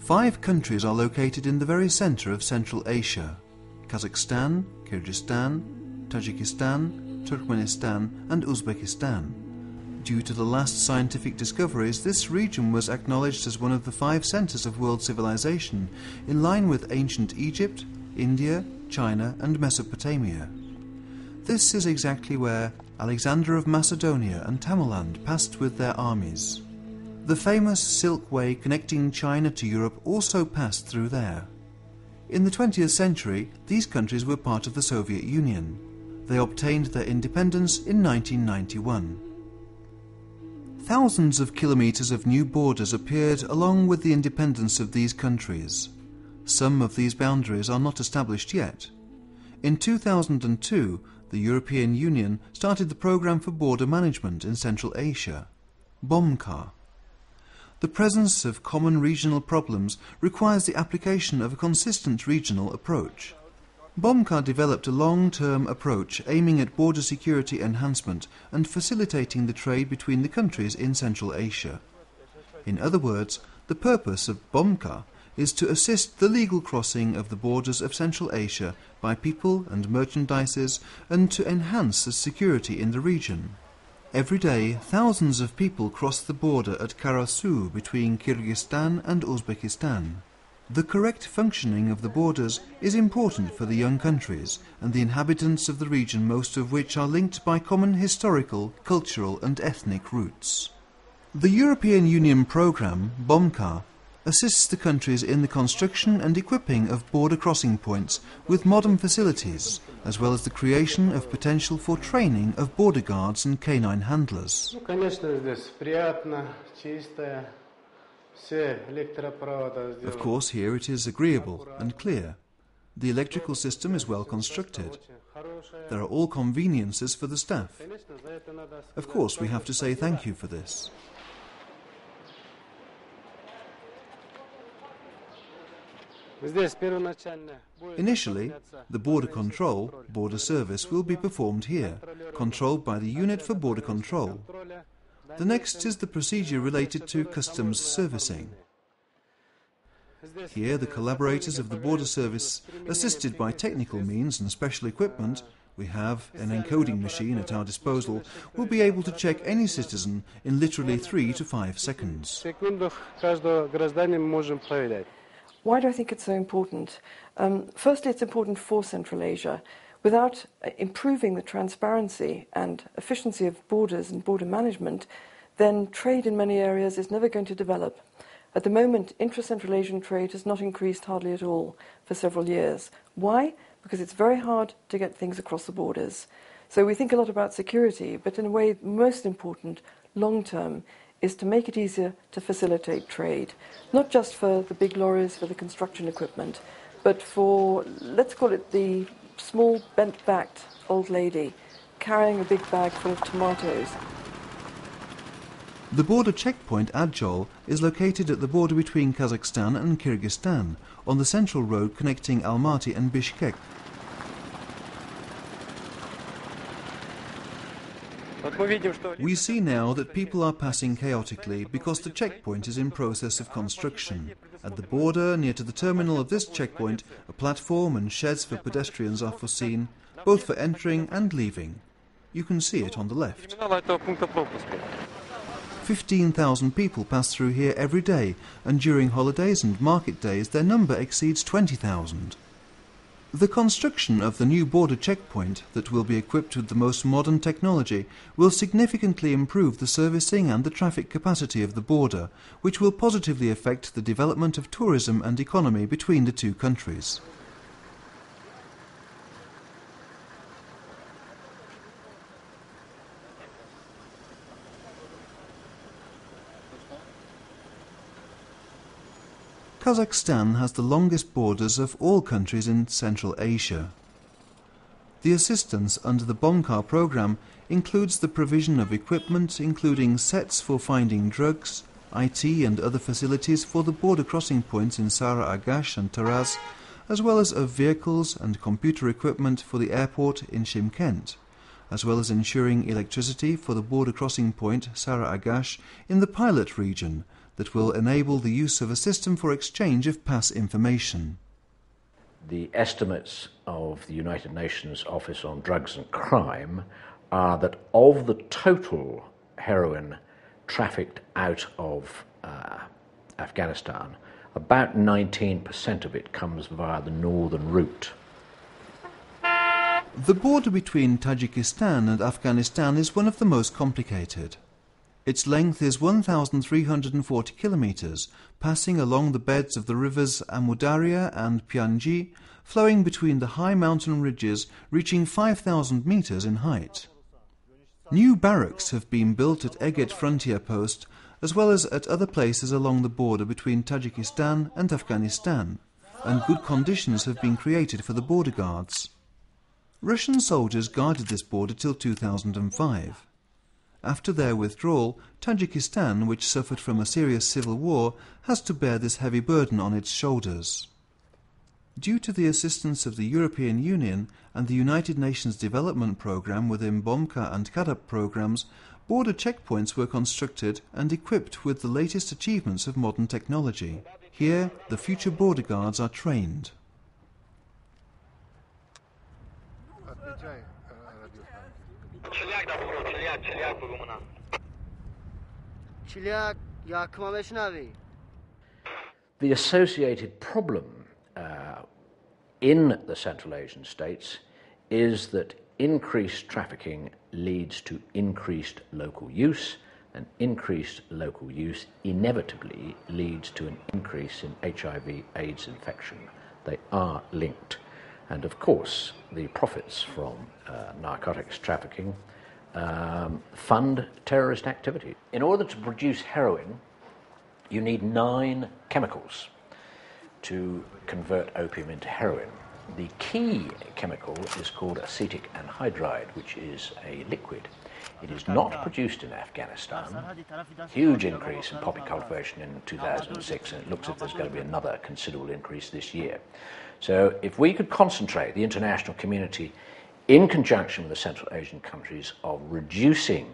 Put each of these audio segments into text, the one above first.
5 countries are located in the very centre of Central Asia: Kazakhstan, Kyrgyzstan, Tajikistan, Turkmenistan and Uzbekistan. Due to the last scientific discoveries, this region was acknowledged as one of the 5 centres of world civilization, in line with ancient Egypt, India, China and Mesopotamia. This is exactly where Alexander of Macedonia and Tamerlane passed with their armies. The famous Silk Way connecting China to Europe also passed through there. In the 20th century, these countries were part of the Soviet Union. They obtained their independence in 1991. Thousands of kilometres of new borders appeared along with the independence of these countries. Some of these boundaries are not established yet. In 2002, the European Union started the Programme for Border Management in Central Asia, BOMCA. The presence of common regional problems requires the application of a consistent regional approach. BOMCA developed a long-term approach aiming at border security enhancement and facilitating the trade between the countries in Central Asia. In other words, the purpose of BOMCA is to assist the legal crossing of the borders of Central Asia by people and merchandises and to enhance the security in the region. Every day, thousands of people cross the border at Karasu between Kyrgyzstan and Uzbekistan. The correct functioning of the borders is important for the young countries and the inhabitants of the region, most of which are linked by common historical, cultural and ethnic roots. The European Union programme, BOMCA, assists the countries in the construction and equipping of border crossing points with modern facilities, as well as the creation of potential for training of border guards and canine handlers. Of course, here it is agreeable and clear. The electrical system is well constructed. There are all conveniences for the staff. Of course, we have to say thank you for this. Initially, the border control, border service, will be performed here, controlled by the Unit for Border Control. The next is the procedure related to customs servicing. Here, the collaborators of the border service, assisted by technical means and special equipment, we have an encoding machine at our disposal, will be able to check any citizen in literally 3 to 5 seconds. Why do I think it's so important? Firstly, it's important for Central Asia. Without improving the transparency and efficiency of borders and border management, then trade in many areas is never going to develop. At the moment, intra-Central Asian trade has not increased hardly at all for several years. Why? Because it's very hard to get things across the borders. So we think a lot about security, but in a way, most important, long-term, is to make it easier to facilitate trade, not just for the big lorries, for the construction equipment, but for, let's call it the small bent-backed old lady carrying a big bag full of tomatoes. The border checkpoint Adjol is located at the border between Kazakhstan and Kyrgyzstan, on the central road connecting Almaty and Bishkek. We see now that people are passing chaotically because the checkpoint is in process of construction. At the border, near to the terminal of this checkpoint, a platform and sheds for pedestrians are foreseen, both for entering and leaving. You can see it on the left. 15,000 people pass through here every day, and during holidays and market days their number exceeds 20,000. The construction of the new border checkpoint, that will be equipped with the most modern technology, will significantly improve the servicing and the traffic capacity of the border, which will positively affect the development of tourism and economy between the two countries. Kazakhstan has the longest borders of all countries in Central Asia. The assistance under the BOMCA programme includes the provision of equipment including sets for finding drugs, IT and other facilities for the border crossing points in Sara Agash and Taraz, as well as of vehicles and computer equipment for the airport in Shymkent, as well as ensuring electricity for the border crossing point Sara Agash in the pilot region, that will enable the use of a system for exchange of pass information. The estimates of the United Nations Office on Drugs and Crime are that of the total heroin trafficked out of Afghanistan, about 19% of it comes via the northern route. The border between Tajikistan and Afghanistan is one of the most complicated. Its length is 1,340 kilometers, passing along the beds of the rivers Amudarya and Pianji, flowing between the high mountain ridges reaching 5,000 meters in height. New barracks have been built at Eget frontier post, as well as at other places along the border between Tajikistan and Afghanistan, and good conditions have been created for the border guards. Russian soldiers guarded this border till 2005. After their withdrawal, Tajikistan, which suffered from a serious civil war, has to bear this heavy burden on its shoulders. Due to the assistance of the European Union and the United Nations Development Programme within BOMCA and CADAP programmes, border checkpoints were constructed and equipped with the latest achievements of modern technology. Here, the future border guards are trained. The associated problem in the Central Asian states is that increased trafficking leads to increased local use, and increased local use inevitably leads to an increase in HIV/AIDS infection. They are linked. And of course, the profits from narcotics trafficking fund terrorist activity. In order to produce heroin, you need 9 chemicals to convert opium into heroin. The key chemical is called acetic anhydride, which is a liquid. It is not produced in Afghanistan. Huge increase in poppy cultivation in 2006, and it looks as if there's going to be another considerable increase this year. So if we could concentrate, the international community, in conjunction with the Central Asian countries, of reducing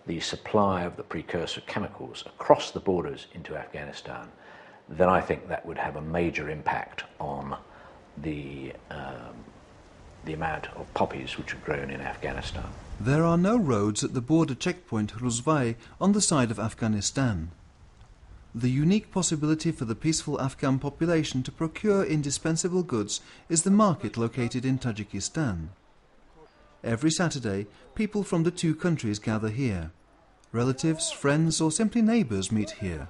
the supply of the precursor chemicals across the borders into Afghanistan, then I think that would have a major impact on the amount of poppies which are grown in Afghanistan. There are no roads at the border checkpoint Ruzvai on the side of Afghanistan. The unique possibility for the peaceful Afghan population to procure indispensable goods is the market located in Tajikistan. Every Saturday, people from the two countries gather here. Relatives, friends, or simply neighbours meet here.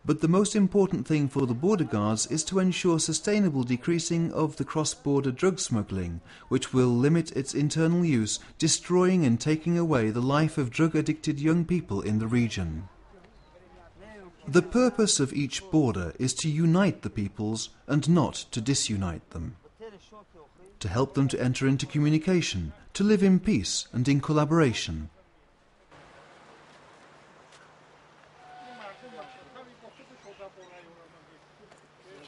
But the most important thing for the border guards is to ensure sustainable decreasing of the cross-border drug smuggling, which will limit its internal use, destroying and taking away the life of drug-addicted young people in the region. The purpose of each border is to unite the peoples and not to disunite them, to help them to enter into communication, to live in peace and in collaboration.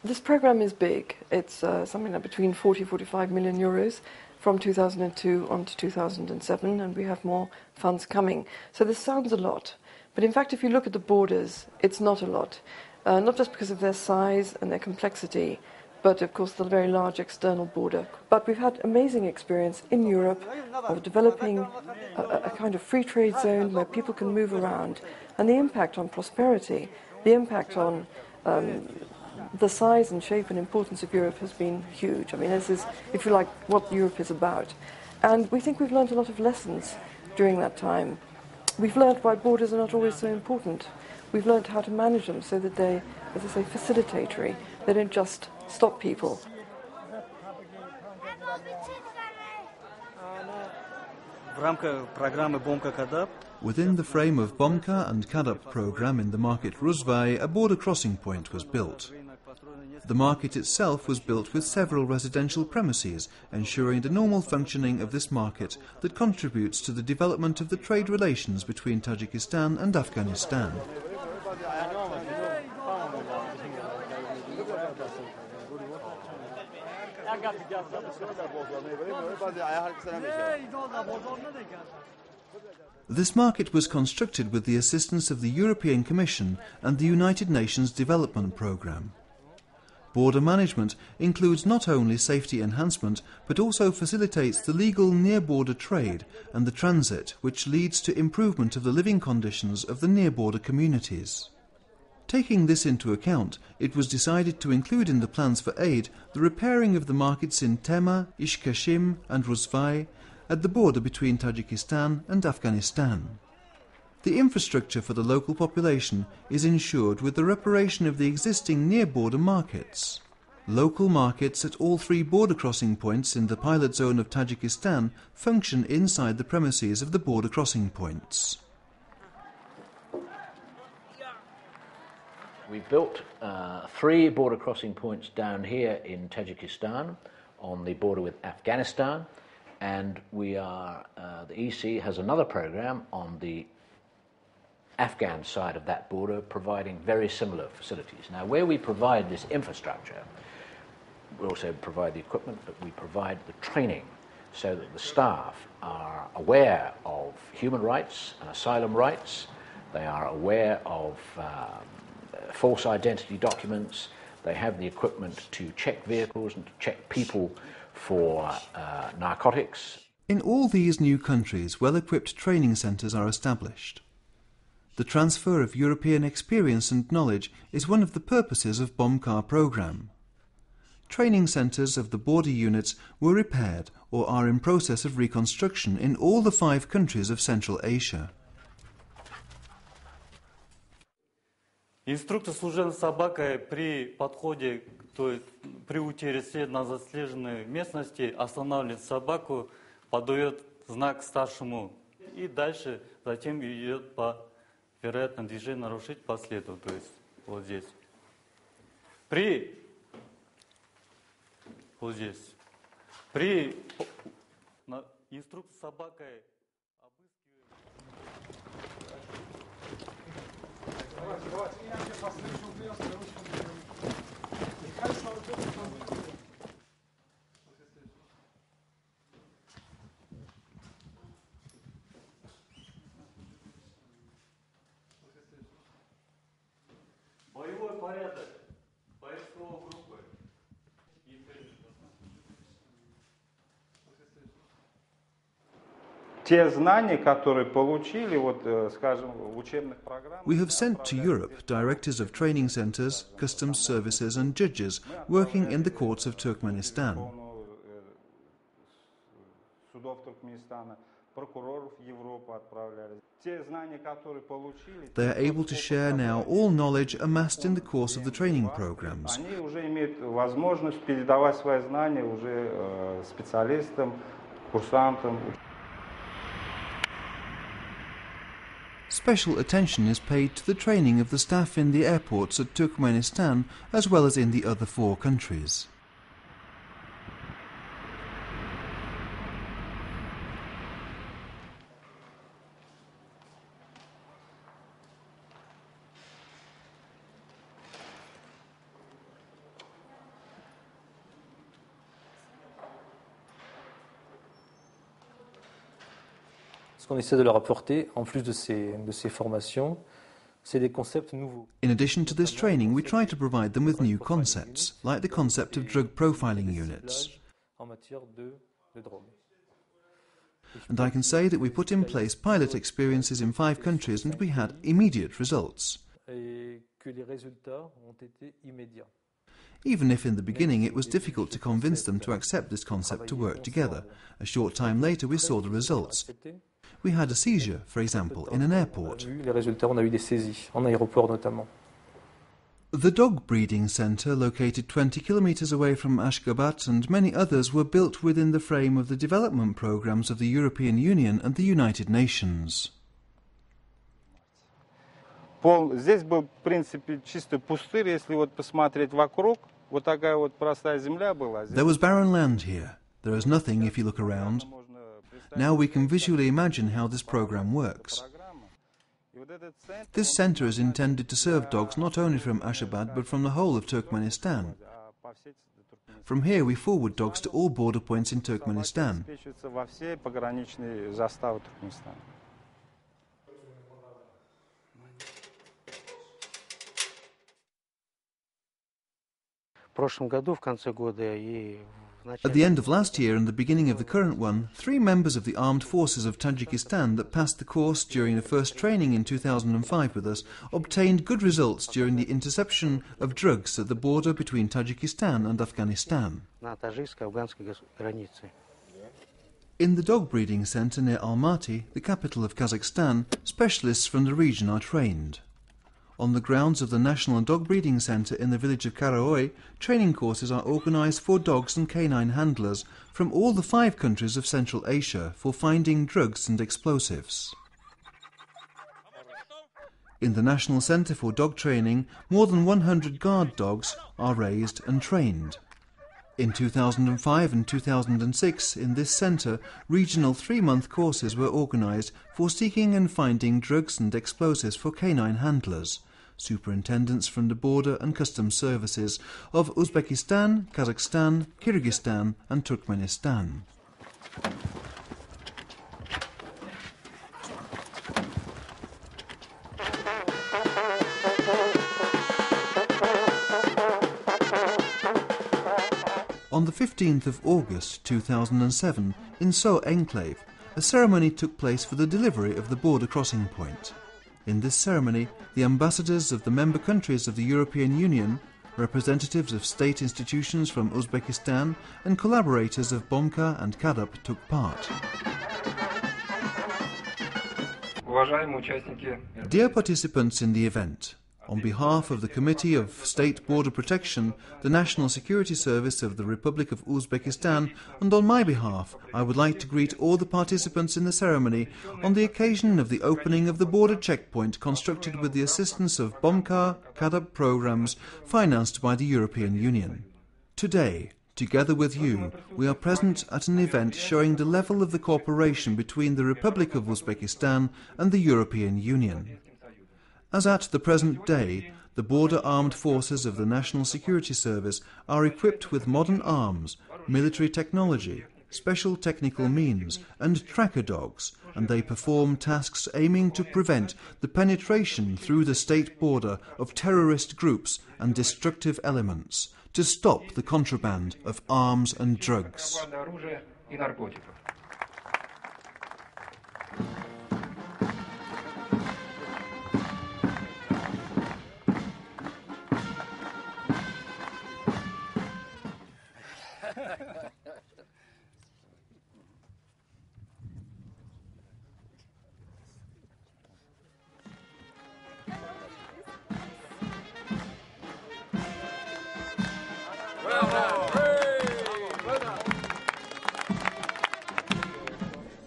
This programme is big. It's something like between 40-45 million euros from 2002 on to 2007, and we have more funds coming. So this sounds a lot. But in fact, if you look at the borders, it's not a lot. Not just because of their size and their complexity, but of course the very large external border. But we've had amazing experience in Europe of developing a kind of free trade zone where people can move around. And the impact on prosperity, the impact on the size and shape and importance of Europe has been huge. I mean, this is, if you like, what Europe is about. And we think we've learned a lot of lessons during that time. We've learned why borders are not always so important. We've learned how to manage them so that they, as I say, facilitatory. They don't just stop people. Within the frame of BOMCA and CADAP programme in the market Ruzvai, a border crossing point was built. The market itself was built with several residential premises, ensuring the normal functioning of this market that contributes to the development of the trade relations between Tajikistan and Afghanistan. This market was constructed with the assistance of the European Commission and the United Nations Development Programme. Border management includes not only safety enhancement but also facilitates the legal near-border trade and the transit, which leads to improvement of the living conditions of the near-border communities. Taking this into account, it was decided to include in the plans for aid the repairing of the markets in Tema, Ishkashim and Rusvai at the border between Tajikistan and Afghanistan. The infrastructure for the local population is ensured with the reparation of the existing near-border markets. Local markets at all three border crossing points in the pilot zone of Tajikistan function inside the premises of the border crossing points. We've built 3 border crossing points down here in Tajikistan on the border with Afghanistan, and the EC has another program on the Afghan side of that border, providing very similar facilities. Now, where we provide this infrastructure, we also provide the equipment, but we provide the training so that the staff are aware of human rights and asylum rights. They are aware of false identity documents. They have the equipment to check vehicles and to check people for narcotics. In all these new countries, well-equipped training centres are established. The transfer of European experience and knowledge is one of the purposes of BOMCA programme. Training centres of the border units were repaired or are in process of reconstruction in all the 5 countries of Central Asia. Инструктор служебной собакой при подходе, то есть при утере следа на заслеженной местности останавливает собаку, подает знак старшему и дальше затем идет по вероятно движению нарушить по следу, то есть вот здесь. Вот здесь. При инструкции с собакой боевой порядок поисковой группы. Те знания, которые получили, вот, скажем, в учебных программах. We have sent to Europe directors of training centres, customs services and judges working in the courts of Turkmenistan. Судов Туркменистана, прокуроров Европы отправляли. Те знания, которые получили. They are able to share now all knowledge amassed in the course of the training programs. Они уже имеют возможность передавать свои знания уже специалистам, курсантам. Special attention is paid to the training of the staff in the airports at Turkmenistan as well as in the other 4 countries. Ce qu'on essaie de leur apporter, en plus de ces formations, c'est des concepts nouveaux. In addition to this training, we try to provide them with new concepts, like the concept of drug profiling units. En matière de drogue. And I can say that we put in place pilot experiences in 5 countries and we had immediate results. Et que les résultats ont été immédiats. Even if in the beginning it was difficult to convince them to accept this concept to work together, a short time later we saw the results. We had a seizure, for example, in an airport. Les résultats, on a eu des saisies, en aéroport notamment. The dog breeding centre, located 20 kilometres away from Ashgabat, and many others were built within the frame of the development programmes of the European Union and the United Nations. Здесь был, в принципе, чисто пустырь, если вот посмотреть вокруг, вот такая вот простая земля была. There was barren land here. There is nothing if you look around. Now we can visually imagine how this program works. This centre is intended to serve dogs not only from Ashgabat but from the whole of Turkmenistan. From here we forward dogs to all border points in Turkmenistan. прошлом году, в конце года и в начале... At the end of last year and the beginning of the current one, 3 members of the armed forces of Tajikistan that passed the course during the first training in 2005 with us obtained good results during the interception of drugs at the border between Tajikistan and Afghanistan. На таджикско-афганской границе. In the dog breeding centre near Almaty, the capital of Kazakhstan, specialists from the region are trained. On the grounds of the National Dog Breeding Centre in the village of Karaoy, training courses are organised for dogs and canine handlers from all the 5 countries of Central Asia for finding drugs and explosives. In the National Centre for Dog Training, more than 100 guard dogs are raised and trained. In 2005 and 2006, in this centre, regional 3-month courses were organised for seeking and finding drugs and explosives for canine handlers, superintendents from the border and customs services of Uzbekistan, Kazakhstan, Kyrgyzstan and Turkmenistan. On the 15th of August 2007, in So Enclave, a ceremony took place for the delivery of the border crossing point. In this ceremony, the ambassadors of the member countries of the European Union, representatives of state institutions from Uzbekistan and collaborators of BOMCA and CADAP took part. Dear participants in the event, on behalf of the Committee of State Border Protection, the National Security Service of the Republic of Uzbekistan, and on my behalf, I would like to greet all the participants in the ceremony on the occasion of the opening of the border checkpoint constructed with the assistance of BOMCA, CADAP programs financed by the European Union. Today, together with you, we are present at an event showing the level of the cooperation between the Republic of Uzbekistan and the European Union. As at the present day, the border armed forces of the National Security Service are equipped with modern arms, military technology, special technical means and tracker dogs, and they perform tasks aiming to prevent the penetration through the state border of terrorist groups and destructive elements, to stop the contraband of arms and drugs.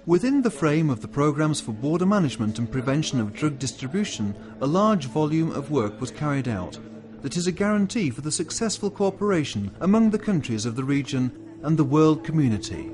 Within the frame of the programmes for border management and prevention of drug distribution, a large volume of work was carried out that is a guarantee for the successful cooperation among the countries of the region and the world community.